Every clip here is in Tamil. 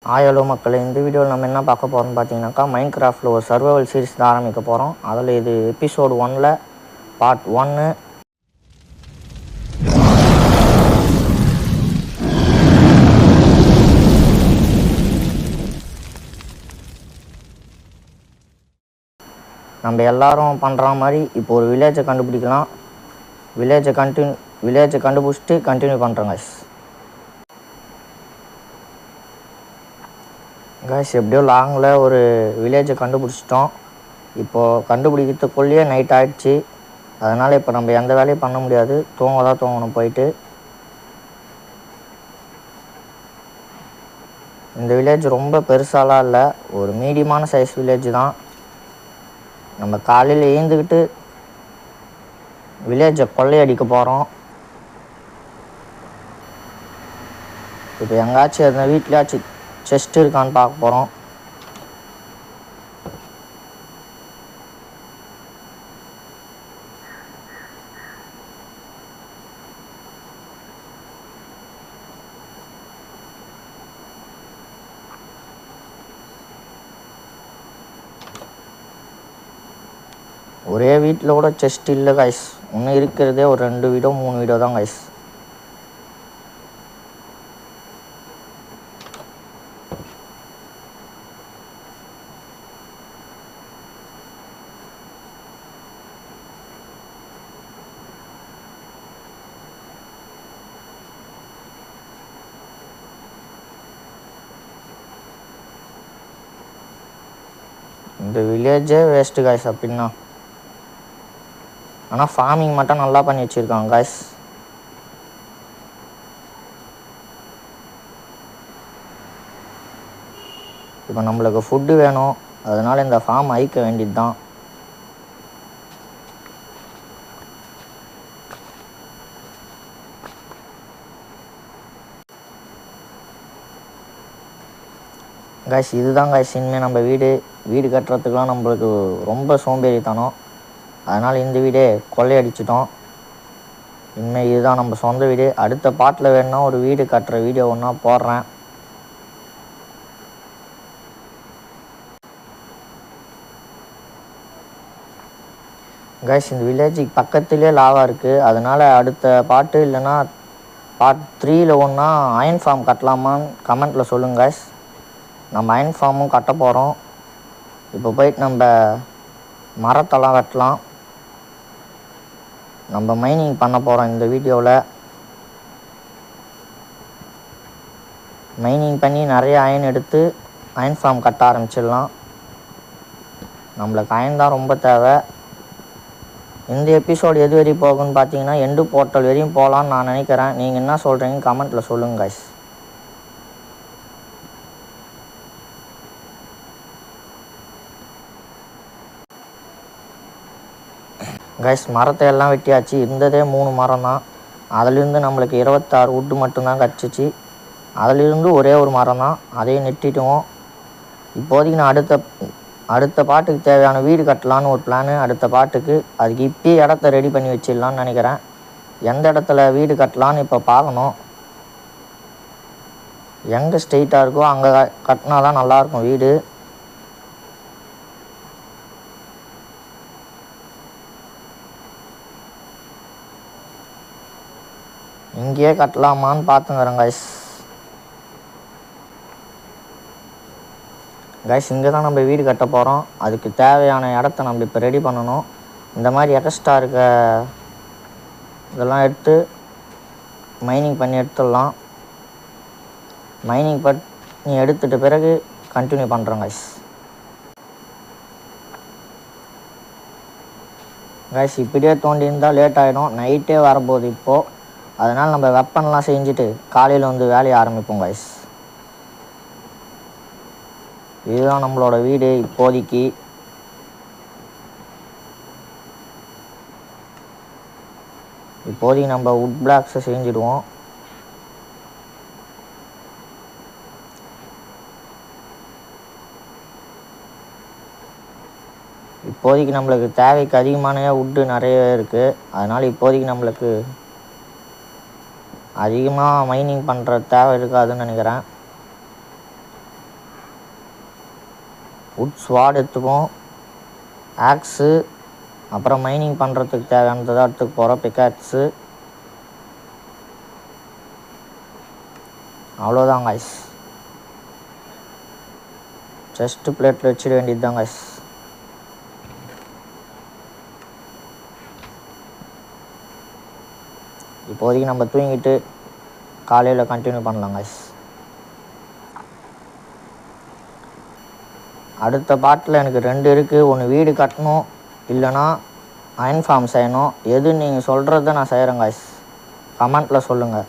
ஹலோ மக்களே, இந்த வீடியோவில் நம்ம என்ன பார்க்க போகிறோம்னு பார்த்தீங்கன்னாக்கா, மைன்கிராஃப்டில் ஒரு சர்வைவல் சீரிஸ் தான் ஆரம்பிக்க போகிறோம். அதில் இது எபிசோடு 1ல் பார்ட் 1. நம்ம எல்லாரும் பண்ணுற மாதிரி இப்போ ஒரு வில்லேஜை கண்டுபிடிக்கலாம். வில்லேஜை கண்டுபிடிச்சிட்டு கண்டினியூ பண்ணுறோங்க. கைஸ் எப்படியோ லாங்கில் ஒரு வில்லேஜை கண்டுபிடிச்சிட்டோம். இப்போது கண்டுபிடிக்கிறதுக்குள்ளேயே நைட் ஆகிடுச்சு. அதனால் இப்போ நம்ம எந்த வேலையும் பண்ண முடியாது, தூங்கணும் போயிட்டு. இந்த வில்லேஜ் ரொம்ப பெருசாலாம் இல்லை, ஒரு மீடியமான சைஸ் வில்லேஜ் தான். நம்ம காலையில் எழுந்துக்கிட்டு வில்லேஜை கொள்ளையடிக்க போகிறோம். இப்போ எங்காச்சும் அந்த வீட்லையாச்சும் செஸ்ட் இருக்கான்னு பார்க்க போகிறோம். ஒரே வீட்டில் கூட செஸ்ட் இல்லை கைஸ். இன்னும் இருக்கிறதே ஒரு 2 வீடோ 3 வீடோ தான் கைஸ். இந்த வில்லேஜே வேஸ்ட்டு கைஸ் அப்படின்னா. ஆனால் ஃபார்மிங் மட்டும் நல்லா பண்ணி வச்சுருக்காங்க கைஸ். இப்போ நம்மளுக்கு ஃபுட்டு வேணும், அதனால் இந்த ஃபார்ம் அழிக்க வேண்டியது தான். கைஸ் இதுதான் கைஸ் இனிமேல் நம்ம வீடு கட்டுறதுக்கெலாம் நம்மளுக்கு ரொம்ப சோம்பேறித்தனம். அதனால் இந்த வீடே கொள்ளையடிச்சிட்டோம். இனிமேல் இதுதான் நம்ம சொந்த வீடு. அடுத்த பாட்டில் வேணுன்னா ஒரு வீடு கட்டுற வீடியோ ஒன்றா போடுறேன். கைஸ் இந்த வில்லேஜுக்கு பக்கத்துலேயே லாவா இருக்குது. அதனால் அடுத்த பாட்டு இல்லைன்னா பார்ட் 3ல் ஒன்றா அயன் ஃபார்ம் கட்டலாமான்னு கமெண்ட்டில் சொல்லுங்கள் கைஸ். நம்ம அயன் ஃபார்மும் கட்ட போகிறோம். இப்போ போயிட்டு நம்ம மரத்தெல்லாம் வெட்டலாம். நம்ம மைனிங் பண்ண போகிறோம் இந்த வீடியோவில். மைனிங் பண்ணி நிறைய அயன் எடுத்து அயன் ஃபார்ம் கட்ட ஆரம்பிச்சிடலாம். நம்மளுக்கு அயன் தான் ரொம்ப தேவை. இந்த எபிசோடு எது வரையும் போகுன்னு பார்த்தீங்கன்னா எண்டு போர்ட்டல் வரையும் போகலான்னு நான் நினைக்கிறேன். நீங்கள் என்ன சொல்கிறீங்க கமெண்ட்டில் சொல்லுங்கள் கைஸ். கைஸ் மரத்தை எல்லாம் வெட்டியாச்சு. இருந்ததே 3 மரம் தான். அதிலிருந்து நம்மளுக்கு 26 வுட்டு மட்டும்தான் கிடச்சிச்சு. அதிலிருந்து ஒரே ஒரு மரம் தான், அதையும் நெட்டிட்டுவோம். இப்போதைக்கு நான் அடுத்த பாட்டுக்கு தேவையான வீடு கட்டலான்னு ஒரு பிளானு. அடுத்த பாட்டுக்கு அதுக்கு இப்போயே இடத்த ரெடி பண்ணி வச்சிடலான்னு நினைக்கிறேன். எந்த இடத்துல வீடு கட்டலான்னு இப்போ பார்க்கணும். எங்கே ஸ்ட்ரெயிட்டாக இருக்கோ அங்கே கட்டினா தான் நல்லாயிருக்கும் வீடு. இங்கேயே கட்டலாமான்னு பார்த்துங்கிறேன் கைஸ். இங்கே தான் நம்ம வீடு கட்ட போகிறோம். அதுக்கு தேவையான இடத்த நம்ம இப்போ ரெடி பண்ணணும். இந்த மாதிரி எக்ஸ்ட்ரா இருக்க இதெல்லாம் எடுத்து மைனிங் பண்ணி எடுத்துடலாம். மைனிங் பண்ணி எடுத்துட்ட பிறகு கண்டினியூ பண்ணுறோம் கைஸ். இப்படியே தோண்டியிருந்தால் லேட் ஆகிடும், நைட்டே வரப்போகுது இப்போது. அதனால் நம்ம வெப்பன்லாம் செஞ்சுட்டு காலையில் வந்து வேலையை ஆரம்பிப்போம் கைஸ். இதுதான் நம்மளோட வீடு இப்போதைக்கு. நம்ம வுட் பிளாக்ஸை செஞ்சுடுவோம். இப்போதைக்கு நம்மளுக்கு தேவைக்கு அதிகமான வுட்டு நிறைய இருக்குது. அதனால் இப்போதைக்கு நம்மளுக்கு அதிகமாக மைனிங் பண்ணுற தேவை இருக்காதுன்னு நினைக்கிறேன். வுட் ஸ்வாட் எடுத்துப்போம். ஆக்ஸு, அப்புறம் மைனிங் பண்ணுறதுக்கு தேவையானது தான் எடுத்துக்க போகிறோம். பிக்காக்ஸு. அவ்வளோதான் காய்ஸ். செஸ்ட்டு பிளேட்டில் வச்சிட வேண்டியது தான் காய்ஸ். இப்போதைக்கு நம்ம தூங்கிட்டு காலையில் கண்டினியூ பண்ணலாம் காய்ஸ். அடுத்த பாட்டில் எனக்கு 2 இருக்குது. ஒன்று வீடு கட்டணும், இல்லைனா அயன் ஃபார்ம் செய்யணும். எது நீங்கள் சொல்கிறத நான் செய்கிறேன் காய்ஸ். கமெண்ட்டில் சொல்லுங்கள்.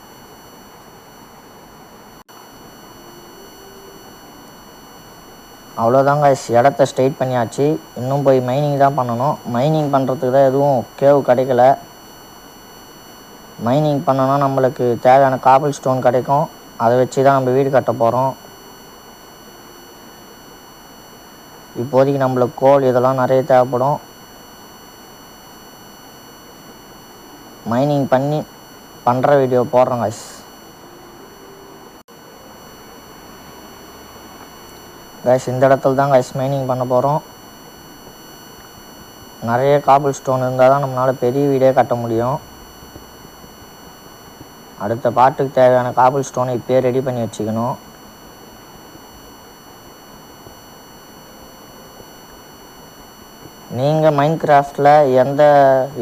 அவ்வளோதான் காய்ஸ். இடத்த ஸ்ட்ரெயிட் பண்ணியாச்சு. இன்னும் போய் மைனிங் தான் பண்ணணும். மைனிங் பண்ணுறதுக்கு தான் எதுவும் கேவ் கிடைக்கல. மைனிங் பண்ணோன்னா நம்மளுக்கு தேவையான காபிள் ஸ்டோன் கிடைக்கும். அதை வச்சு தான் நம்ம வீடு கட்ட போகிறோம். இப்போதைக்கு நம்மளுக்கு கோல் இதெல்லாம் நிறைய தேவைப்படும். மைனிங் பண்ணி பண்ணுற வீடியோ போடுறோம் காய்ஸ். காய்ஸ் இந்த இடத்துல தான் காய்ஸ் மைனிங் பண்ண போகிறோம். நிறைய காபிள் ஸ்டோன் இருந்தால் தான் நம்மளால் பெரிய வீடே கட்ட முடியும். அடுத்த பாட்டுக்கு தேவையான காபிள் ஸ்டோனை இப்போயே ரெடி பண்ணி வச்சுக்கணும். நீங்கள் மைன்கிராஃப்டில்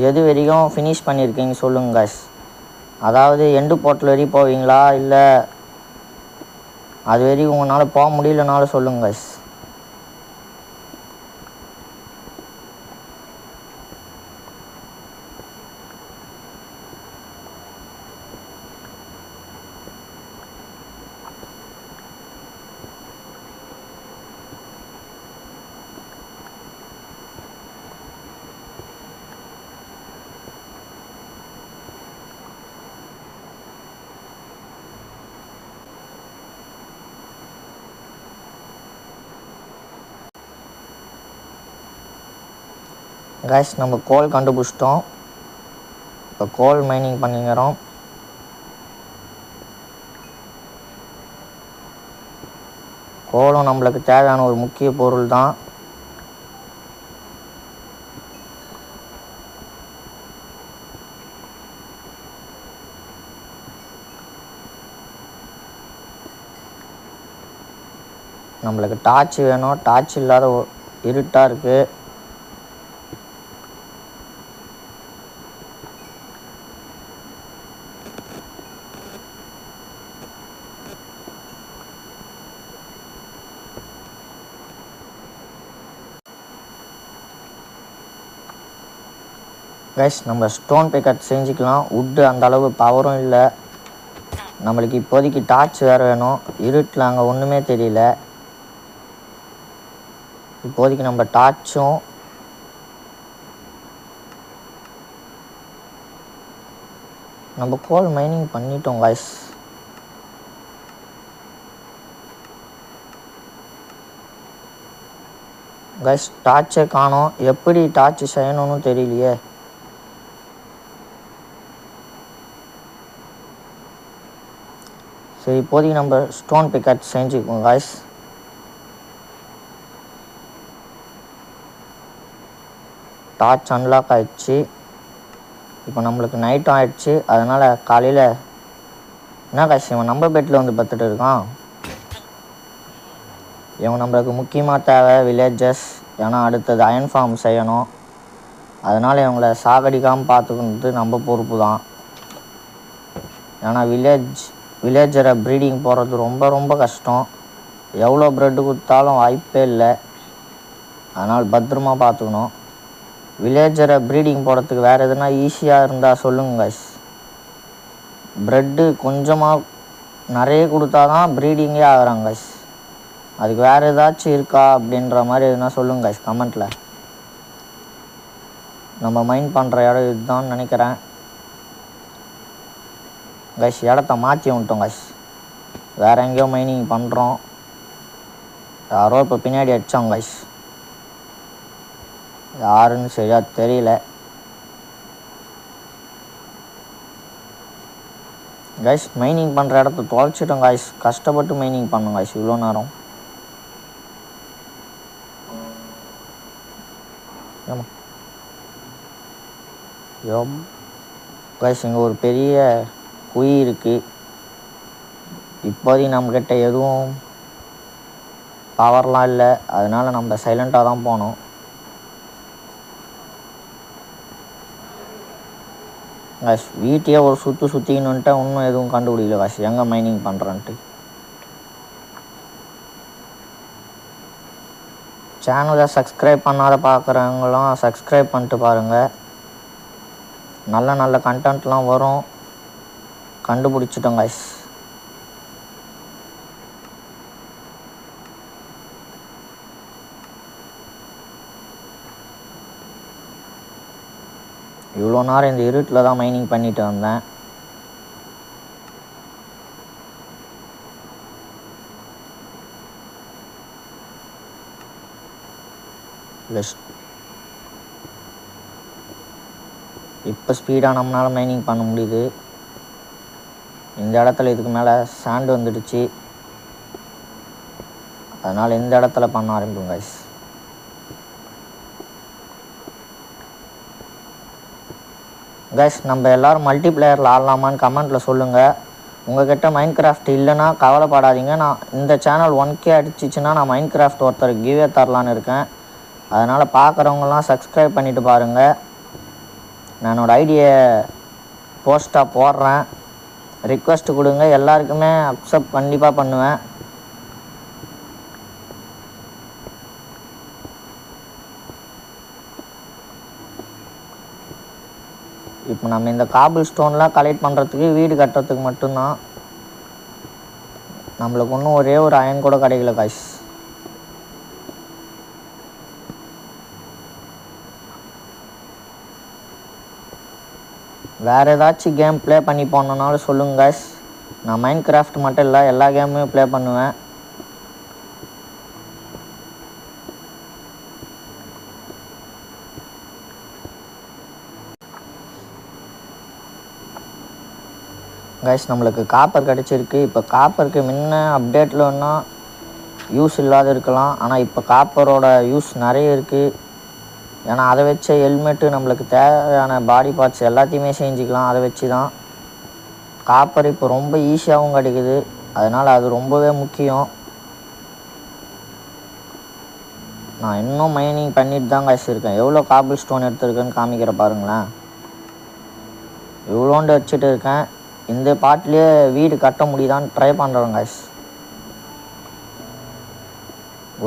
எது வரைக்கும் ஃபினிஷ் பண்ணியிருக்கீங்க சொல்லுங்கள் காய்ஸ். அதாவது எண்டு போர்ட்டல் வரைக்கும் போவீங்களா, இல்லை அது வரைக்கும் உங்களால் போக முடியலனாலும் சொல்லுங்கள் காய்ஸ். காய்ஸ் நம்ம கோல் கண்டுபிடிச்சிட்டோம். இப்போ கோல் மைனிங் பண்ணிக்கிறோம். கோலும் நம்மளுக்கு தேவையான ஒரு முக்கிய பொருள் தான். நம்மளுக்கு டார்ச் வேணும். டார்ச் இல்லாத இருட்டாக இருக்குது. கைஸ் நம்ம ஸ்டோன் பிக்கட் செஞ்சுக்கலாம். வுட்டு அந்த அளவு பவரும் இல்லை. நம்மளுக்கு இப்போதைக்கு டார்ச் வேறு வேணும். இருட்டில் அங்கே ஒன்றுமே தெரியல. இப்போதைக்கு நம்ம டார்ச்சும் நம்ம கோல் மைனிங் பண்ணிட்டோம் கைஸ். கைஸ் டார்ச்சே காணோம். எப்படி டார்ச் செய்யணும்னு தெரியலையே. சரி இப்போதைக்கு நம்ம ஸ்டோன் பிக்கட் செஞ்சுக்குவோம் கைஸ். டார்ச் அன்லாக் ஆகிடுச்சு. இப்போ நம்மளுக்கு நைட்டும் ஆகிடுச்சு. அதனால் காலையில் என்ன கைஸ் இவன் நம்ம பெட்டில் வந்து பார்த்துட்டு இருக்கான். இவன் நம்மளுக்கு முக்கியமாக தேவை வில்லேஜஸ். ஏன்னா அடுத்தது அயன் ஃபார்ம் செய்யணும். அதனால் இவங்களை சாகடிக்காமல் பார்த்துக்கிறது நம்ம பொறுப்பு தான். ஏன்னா வில்லேஜரை ப்ரீடிங் போகிறது ரொம்ப ரொம்ப கஷ்டம். எவ்வளோ ப்ரெட்டு கொடுத்தாலும் வாய்ப்பே இல்லை. அதனால் பத்திரமா பார்த்துக்கணும். வில்லேஜரை ப்ரீடிங் போடுறதுக்கு வேறு எதுனா ஈஸியாக இருந்தால் சொல்லுங்கள் கைஸ். ப்ரெட்டு கொஞ்சமாக நிறைய கொடுத்தா தான் ப்ரீடிங்கே ஆகிறாங்க கைஸ். அதுக்கு வேறு ஏதாச்சும் இருக்கா அப்படின்ற மாதிரி எதுனா சொல்லுங்கள் கைஸ் கமெண்ட்டில். நம்ம மைண்ட் பண்ணுற இடம் இதுதான் நினைக்கிறேன் கைஸ். இடத்த மாற்றி வந்துட்டோம் கைஸ். வேறு எங்கேயோ மைனிங் பண்ணுறோம். யாரோ இப்போ பின்னாடி அடித்தாங்க கைஸ். யாருன்னு சரியாக தெரியல கைஸ். மைனிங் பண்ணுற இடத்த தொலைச்சிட்டோம் கைஸ். கஷ்டப்பட்டு மைனிங் பண்ணோம் கைஸ் இவ்வளோ நேரம். கைஸ் இங்கே ஒரு பெரிய குழி இருக்குது. இப்போதைக்கு நம்மக்கிட்ட எதுவும் பவர்லாம் இல்லை, அதனால் நம்ம சைலண்ட்டாக தான் போனோம். கைஸ் வீட்டையே ஒரு சுற்றிக்கின்னுன்ட்டு இன்னும் எதுவும் கண்டுபிடிக்கல கைஸ் எங்கே மைனிங் பண்ணுறேன்ட்டு. சேனலை சப்ஸ்கிரைப் பண்ணாத பார்க்குறவங்களாம் சப்ஸ்கிரைப் பண்ணிட்டு பாருங்கள். நல்ல நல்ல கண்டென்ட்லாம் வரும். கண்டுபிடிச்சிட்டோம் கைஸ். இவ்வளோ நேரம் இந்த இருட்டில் தான் மைனிங் பண்ணிட்டு வந்தேன். இப்போ ஸ்பீடாக நம்மளால் மைனிங் பண்ண முடியுது. இந்த இடத்துல இதுக்கு மேலே சாண்டு வந்துடுச்சு, அதனால் இந்த இடத்துல பண்ண ஆரம்பிக்கும் கைஸ். கைஸ் நம்ம எல்லோரும் மல்டிப்ளேயரில் ஆடலாமான்னு கமெண்ட்டில் சொல்லுங்கள். உங்கள்கிட்ட மைண்ட் கிராஃப்ட் இல்லைன்னா கவலைப்படாதீங்க. நான் இந்த சேனல் 1K அடிச்சிச்சுன்னா நான் மைண்ட் கிராஃப்ட் ஒருத்தருக்கு கிவ்வே தரலான்னு இருக்கேன். அதனால் பார்க்குறவங்களாம் சப்ஸ்கிரைப் பண்ணிவிட்டு பாருங்கள். நான் என்னோடய ஐடியை போஸ்ட்டாக போடுறேன். ரிக்வெஸ்ட் கொடுங்க, எல்லாருக்குமே அக்செப்ட் கண்டிப்பாக பண்ணுவேன். இப்போ நம்ம இந்த காபிள் ஸ்டோன்லாம் கலெக்ட் பண்ணுறதுக்கு வீடு கட்டுறதுக்கு மட்டும்தான். நம்மளுக்கு இன்னும் ஒரே ஒரு அயன் கூட கிடைக்கல கைஸ். வேறு ஏதாச்சும் கேம் ப்ளே பண்ணி போனனாலும் சொல்லுங்கள் கைஸ். நான் மைண்ட் கிராஃப்ட் மட்டும் இல்லை, எல்லா கேமுமே ப்ளே பண்ணுவேன். கைஸ் நம்மளுக்கு காப்பர் கிடச்சிருக்கு. இப்போ காப்பருக்கு முன்ன அப்டேட்டில் ஒன்றும் யூஸ் இல்லாத இருக்கலாம், ஆனால் இப்போ காப்பரோட யூஸ் நிறைய இருக்குது. ஏன்னா அதை வச்ச ஹெல்மெட்டு நம்மளுக்கு தேவையான பாடி பார்ட்ஸ் எல்லாத்தையுமே செஞ்சுக்கலாம். அதை வச்சு தான் காப்பர் இப்போ ரொம்ப ஈஸியாகவும் கிடைக்குது, அதனால் அது ரொம்பவே முக்கியம். நான் இன்னும் மைனிங் பண்ணிட்டு தான் கைஸ் இருக்கேன். எவ்வளோ காபிள் ஸ்டோன் எடுத்துருக்கேன்னு காமிக்கிற பாருங்களேன். இவ்வளோண்டு வச்சுட்டு இருக்கேன். இந்த பாட்டிலே வீடு கட்ட முடியுதான்னு ட்ரை பண்ணுறேன் கைஸ்.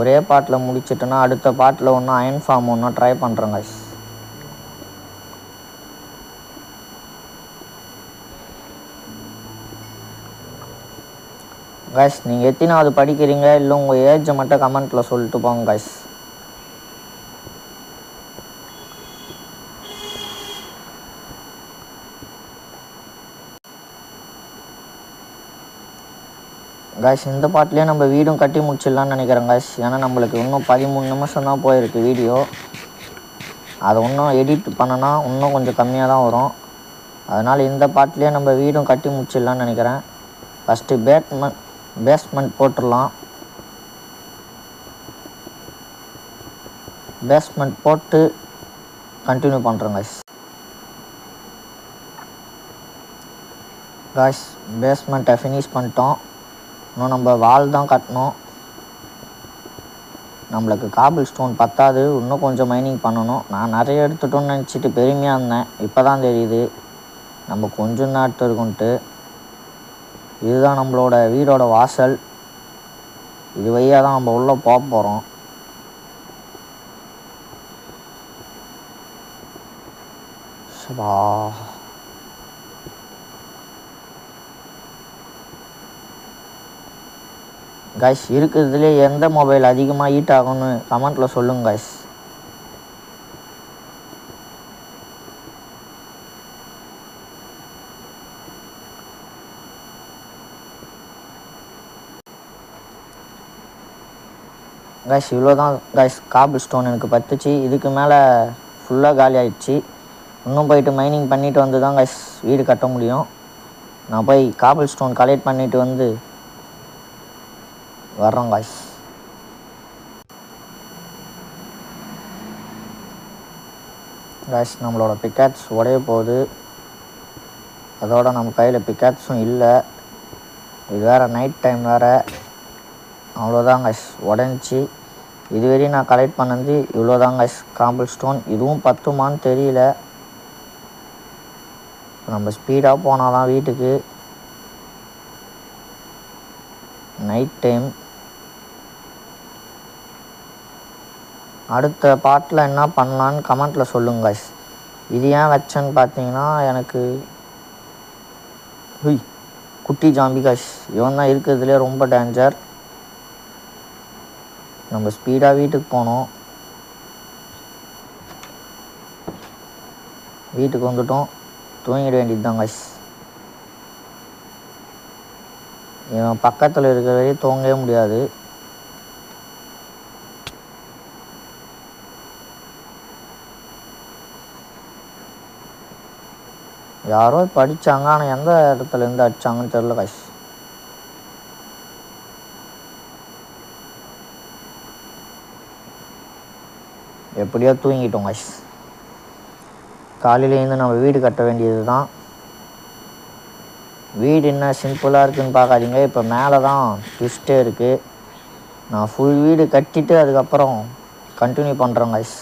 ஒரே பாட்டில் முடிச்சிட்டேன்னா அடுத்த பாட்டில் ஒன்றும் அயன் ஃபார்ம் ஒன்றும் ட்ரை பண்ணுறேன் கைஸ். கைஸ் நீங்கள் எத்தனாவது படிக்கிறீங்க இல்லை உங்கள் ஏஜை மட்டும் கமெண்ட்டில் சொல்லிட்டு போங்க கைஸ். கைஸ் இந்த பாட்டிலே நம்ம வீடும் கட்டி முடிச்சிடலான்னு நினைக்கிறேன் கைஸ். ஏன்னா நம்மளுக்கு இன்னும் 13 நிமிஷம் தான் போயிருக்கு வீடியோ. அதை இன்னும் எடிட் பண்ணனா இன்னும் கொஞ்சம் கம்மியாக தான் வரும். அதனால் இந்த பாட்டிலே நம்ம வீடும் கட்டி முடிச்சிடலான்னு நினைக்கிறேன். ஃபஸ்ட்டு பேஸ்மெண்ட் போட்டுடலாம். பேஸ்மெண்ட் போட்டு கண்டினியூ பண்ணுறேன் கைஸ். கைஸ் பேஸ்மெண்ட்டை ஃபினிஷ் பண்ணிட்டோம். இன்னும் நம்ம வால் தான் கட்டணும். நம்மளுக்கு காபிள் ஸ்டோன் பத்தாது, இன்னும் கொஞ்சம் மைனிங் பண்ணணும். நான் நிறைய எடுத்துட்டோன்னு நினச்சிட்டு பெருமையாக இருந்தேன். இப்போ தான் தெரியுது நம்ம கொஞ்சம் தான் எடுத்துருக்கோன்ட்டு. இதுதான் நம்மளோட வீடோட வாசல். இது வழியாக தான் நம்ம உள்ளே போக போகிறோம். சபா கைஸ் இருக்கிறதுலே எந்த மொபைல் அதிகமாக ஹீட் ஆகும்னு கமெண்ட்டில் சொல்லுங்கள் கைஸ். கைஸ் இவ்வளோ தான் கைஸ் காபிள் ஸ்டோன் எனக்கு பத்துச்சு. இதுக்கு மேலே ஃபுல்லாக காலி ஆகிடுச்சு. இன்னும் போயிட்டு மைனிங் பண்ணிவிட்டு வந்து தான் கைஸ் வீடு கட்ட முடியும். நான் போய் காபிள் ஸ்டோன் கலெக்ட் பண்ணிவிட்டு வந்து வர்றோம் கைஸ். கைஸ் நம்மளோட பிக்காட்ஸ் உடைய போகுது. அதோட நம்ம கையில் பிக்காட்ஸும் இல்லை. இது வேறு நைட் டைம் வேறு. அவ்வளோதான் கைஸ், உடஞ்சி. இதுவரையும் நான் கலெக்ட் பண்ணது இவ்வளோதான் கைஸ், காம்பிள் ஸ்டோன். இதுவும் பத்துமான்னு தெரியல. நம்ம ஸ்பீடாக போனால் தான் வீட்டுக்கு. Night time. அடுத்த பாட்டில் என்ன பண்ணலான்னு கமெண்ட்டில் சொல்லுங்க கைஸ். இது ஏன் வச்சேன்னு பார்த்தீங்கன்னா, எனக்கு குட்டி ஜாம்பி கைஸ், இவன் தான் இருக்கிறதுலே ரொம்ப டேஞ்சர். நம்ம ஸ்பீடாக வீட்டுக்கு போனோம். வீட்டுக்கு வந்துட்டோம், தூங்கிட வேண்டியது தான் கைஸ். இவன் பக்கத்தில் இருக்கிற வரையும் தூங்கவே முடியாது. யாரோ படித்தாங்க, ஆனால் எந்த இடத்துலேருந்து அடித்தாங்கன்னு தெரில கைஸ். எப்படியோ தூங்கிட்டோம் கைஸ். காலையிலேருந்து நம்ம வீடு கட்ட வேண்டியது தான். வீடு என்ன சிம்பிளாக இருக்குதுன்னு பார்க்காதீங்க. இப்போ மேலே தான் ட்விஸ்ட்டே இருக்குது. நான் ஃபுல் வீடு கட்டிட்டு அதுக்கப்புறம் கண்டினியூ பண்ணுறேன் கைஸ்.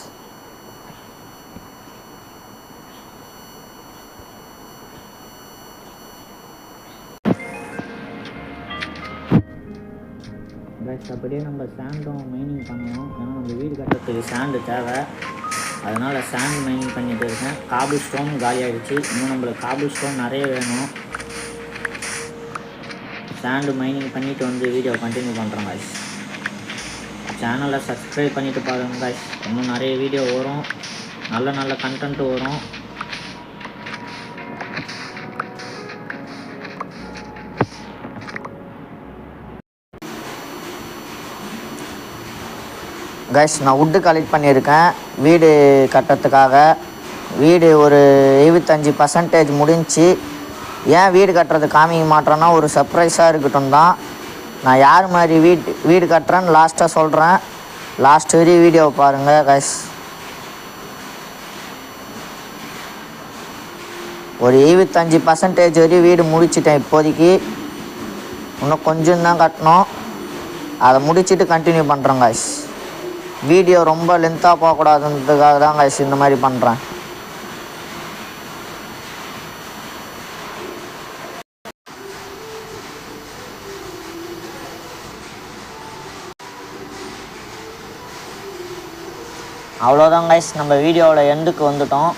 அப்படியே நம்ம சாண்டும் மைனிங் பண்ணணும். ஏன்னா நம்ம வீடு கட்டுறதுக்கு சாண்டு தேவை. அதனால் சாண்ட் மைனிங் பண்ணிகிட்டு இருக்கேன். காபிள் ஸ்டோன் காலி ஆகிடுச்சு. இன்னும் நம்மளுக்கு காபிள் ஸ்டோன் நிறைய வேணும். சாண்டு மைனிங் பண்ணிவிட்டு வந்து வீடியோ கண்டினியூ பண்ணுறோம் கைஸ். சேனலை சப்ஸ்கிரைப் பண்ணிவிட்டு பாருங்கள் கைஸ். இன்னும் நிறைய வீடியோ வரும், நல்ல நல்ல கண்டென்ட் வரும். கைஸ் நான் வுட்டு கலெக்ட் பண்ணியிருக்கேன் வீடு கட்டுறதுக்காக. வீடு ஒரு 75% முடிஞ்சு. ஏன் வீடு கட்டுறது காமிக்க மாட்டேறேன்னா, ஒரு சர்ப்ரைஸாக இருக்கட்டும் தான். நான் யார் மாதிரி வீடு கட்டுறேன்னு லாஸ்ட்டாக சொல்கிறேன். லாஸ்ட் வரையும் வீடியோவை பாருங்கள் கைஸ். ஒரு 75% வரையும் வீடு முடிச்சிட்டேன் இப்போதைக்கு. இன்னும் கொஞ்சம் தான் கட்டணும். அதை முடிச்சுட்டு கண்டினியூ பண்ணுறேன் கைஸ். வீடியோ ரொம்ப லென்த்தாக போகக்கூடாதுன்றதுக்காக தான் கைஸ் இந்த மாதிரி பண்ணுறேன். அவ்வளோதான் கைஸ், நம்ம வீடியோவோட எண்டுக்கு வந்துட்டோம்.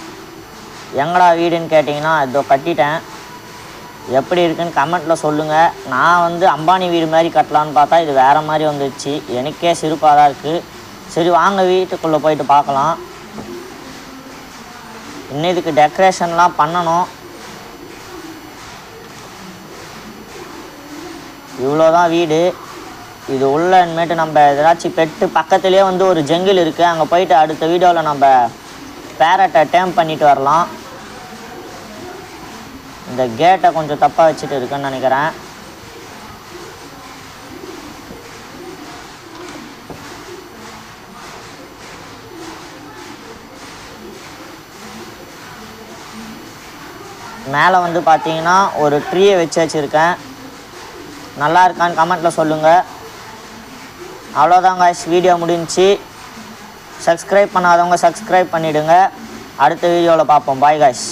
எங்கடா வீடுன்னு கேட்டிங்கன்னா, இதோ கட்டிட்டேன். எப்படி இருக்குன்னு கமெண்ட்டில் சொல்லுங்கள். நான் அம்பானி வீடு மாதிரி கட்டலான்னு பார்த்தா இது வேறு மாதிரி வந்துடுச்சு. எனக்கே சிரிப்பாக தான் இருக்குது. சரி வாங்க வீட்டுக்குள்ளே போயிட்டு பார்க்கலாம். இன்னும் இதுக்கு டெக்கரேஷன்லாம் பண்ணணும். இவ்வளோதான் வீடு. இது உள்ளமேட்டு நம்ம ஏதாச்சும் பெட்டு பக்கத்துலேயே ஒரு ஜங்கிள் இருக்குது. அங்கே போயிட்டு அடுத்த வீடியோவில் நம்ம பேரட்டை டேம் பண்ணிட்டு வரலாம். இந்த கேட்டை கொஞ்சம் தப்பாக வச்சுட்டு இருக்குன்னு நினைக்கிறேன். மேலே பார்த்தீங்கன்னா ஒரு ட்ரீயை வச்சு வச்சுருக்கேன். நல்லா இருக்கான்னு கமெண்ட்டில் சொல்லுங்கள். அவ்வளோதான் கைஸ், வீடியோ முடிஞ்சிச்சு. சப்ஸ்கிரைப் பண்ணாதவங்க சப்ஸ்கிரைப் பண்ணிவிடுங்க. அடுத்த வீடியோவில் பார்ப்போம். Bye guys.